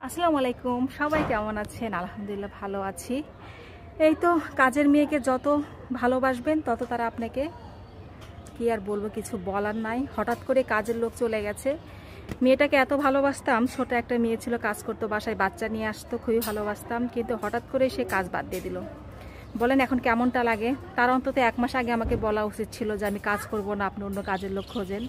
আসসালামু আলাইকুম, সবাই কেমন আছেন? আলহামদুলিল্লাহ ভালো আছি। এই তো কাজের মেয়েকে যত ভালোবাসবেন তত তারা আপনাকে কি আর বলবো, কিছু বলার নাই। হঠাৎ করে কাজের লোক চলে গেছে। মেয়েটাকে এত ভালোবাসতাম, ছোট একটা মেয়ে ছিল, কাজ করতো, বাসায় বাচ্চা নিয়ে আসতো, খুবই ভালোবাসতাম, কিন্তু হঠাৎ করে সে কাজ বাদ দিয়ে দিল। বলেন এখন কেমনটা লাগে? তার অন্তত 1 মাস আগে আমাকে বলা উচিত ছিল যে আমি কাজ করব না, আপনি অন্য কাজের লোক খোঁজেন।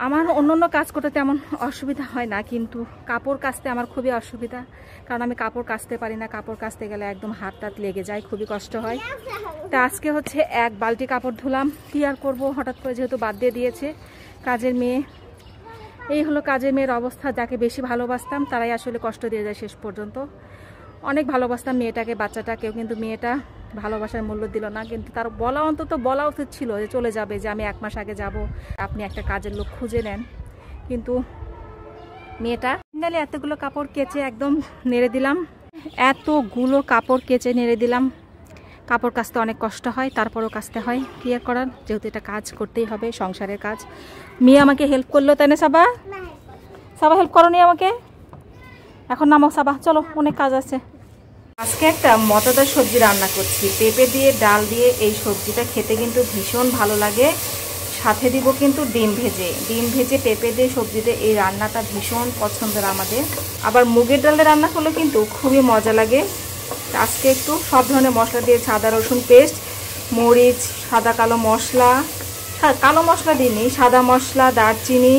আমার অন্য কাজ করতে তেমন অসুবিধা হয় না, কিন্তু কাপড় কাচতে আমার খুবই অসুবিধা, কারণ আমি কাপড় কাচতে পারি না। কাপড় কাচতে গেলে একদম হাত টাত লেগে যায়, খুবই কষ্ট হয়। তা আজকে হচ্ছে 1 বালতি কাপড় ধুলাম। কি আর করবো, হঠাৎ করে যেহেতু বাদ দিয়ে দিয়েছে কাজের মেয়ে। এই হলো কাজের মেয়ের অবস্থা। যাকে বেশি ভালোবাসতাম তারাই আসলে কষ্ট দিয়ে যায় শেষ পর্যন্ত। অনেক ভালোবাসতাম মেয়েটাকে, বাচ্চাটাকেও, কিন্তু মেয়েটা ভালোবাসার মূল্য দিল না। কিন্তু তার অন্তত বলা উচিত ছিল যে চলে যাবে, যে আমি 1 মাস আগে যাব, আপনি একটা কাজের লোক খুঁজে নেন। কিন্তু মেয়েটা ফাইনালি এতগুলো কাপড় কেচে একদম নেড়ে দিলাম। এতগুলো কাপড় কেচে নেড়ে দিলাম। কাপড় কাচতে অনেক কষ্ট হয়, তারপরও কাচতে হয়, কি আর করার, যেহেতু এটা কাজ করতেই হবে, সংসারের কাজ। মেয়ে আমাকে হেল্প করলো, তাই না সাবা? সাবা হেল্প করো নি আমাকে? এখন নামো সাবা, চলো, অনেক কাজ আছে। আজকে একটা মজাদার সবজি রান্না করছি, পেঁপে দিয়ে ডাল দিয়ে। এই সবজিটা খেতে কিন্তু ভীষণ ভালো লাগে। সাথে দিব কিন্তু ডিম ভেজে পেঁপে দিয়ে সবজিতে। এই রান্নাটা ভীষণ পছন্দের আমাদের। আবার মুগের ডালে রান্না করলে কিন্তু খুবই মজা লাগে। আজকে একটু সব ধরনের মশলা দিয়ে, আদা রসুন পেস্ট, মরিচ, সাদা কালো মশলা, দিইনি, সাদা মশলা, দারচিনি,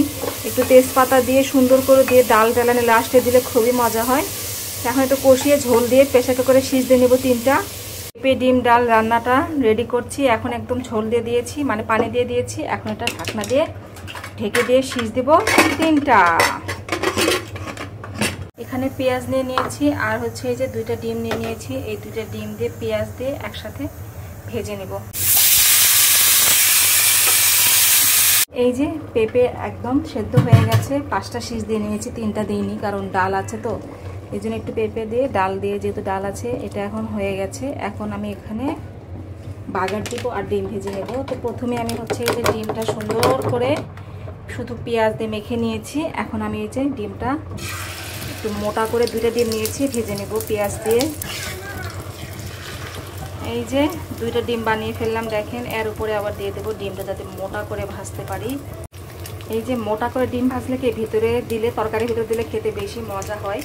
একটু তেজপাতা দিয়ে সুন্দর করে দিয়ে ডাল টেলানে লাস্টে দিলে খুবই মজা হয়। এখন একটু কষিয়ে ঝোল দিয়ে প্রেসার কুকারে সিজতে নেব 3টা। পেঁপে ডিম ডাল রান্নাটা রেডি করছি। এখন একদম ঝোল দিয়ে দিয়েছি, মানে পানি দিয়ে দিয়েছি। এখন এটা ঢাকনা দিয়ে ঢেকে দিয়ে সিজ দেব 3টা। এখানে পেঁয়াজ নিয়ে নিয়েছি, আর হচ্ছে এই যে 2টা ডিম নিয়ে নিয়েছি। এই 2টা ডিম দিয়ে পেঁয়াজ দিয়ে একসাথে ভেজে নেব। এই যে পেঁপে একদম সেদ্ধ হয়ে গেছে। 5টা সিজ দিয়ে নিয়েছি, 3টা দিইনি, কারণ ডাল আছে তো, এই জন্য একটু পেঁপে দিয়ে ডাল দিয়ে, যেহেতু ডাল আছে, এটা এখন হয়ে গেছে। এখন আমি এখানে বাগার দিব আর ডিম ভেজে নেব। তো প্রথমে আমি হচ্ছে এই যে ডিমটা সুন্দর করে শুধু পেঁয়াজ দিয়ে মেখে নিয়েছি। এখন আমি এই যে ডিমটা একটু মোটা করে 2টা ডিম নিয়েছি, ভেজে নেব পেঁয়াজ দিয়ে। এই যে 2টা ডিম বানিয়ে ফেললাম, দেখেন। এর উপরে আবার দিয়ে দেবো ডিমটা, যাতে মোটা করে ভাজতে পারি। এই যে মোটা করে ডিম ভাজলে কি ভিতরে দিলে, তরকারির ভিতরে দিলে খেতে বেশি মজা হয়।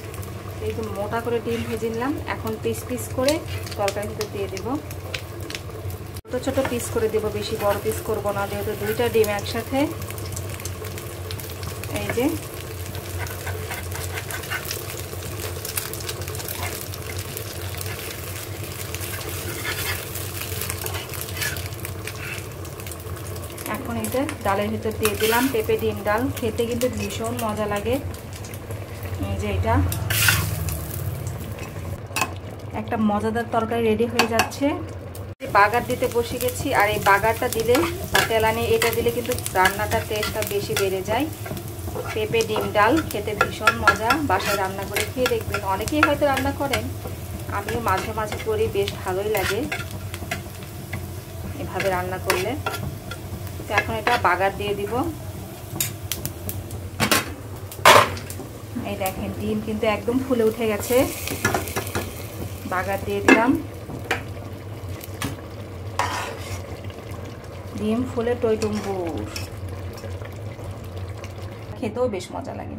এই যে মোটা করে ডিম ভেজে নিলাম। এখন পিস পিস করে তরকারির ভিতরে দিয়ে দেবো। ছোটো ছোটো পিস করে দেবো, বেশি বড় পিস করব না, যেহেতু 2টা ডিম একসাথে। এই যে এখন এটা ডালের ভিতর দিয়ে দিলাম। পেঁপে ডিম ডাল খেতে কিন্তু ভীষণ মজা লাগে। এই যে এটা একটা মজাদার তরকারি রেডি হয়ে যাচ্ছে। বাগার দিতে বসে গেছি, আর এই বাগারটা দিলে বা তেলানি এটা দিলে কিন্তু রান্নাটার টেস্টটা বেশি বেড়ে যায়। পেঁপে ডিম ডাল খেতে ভীষণ মজা। বাসায় রান্না করে খেয়ে দেখবেন, অনেকেই হয়তো রান্না করেন, আমিও মাঝে মাঝে করি, বেশ ভালোই লাগে এভাবে রান্না করলে। তো এখন এটা বাগার দিয়ে দিব। এই দেখেন ডিম কিন্তু একদম ফুলে উঠে গেছে। বাগার দিয়ে দিলাম। ডিম ফুলে টইটুম্বুর, খেতেও বেশ মজা লাগে।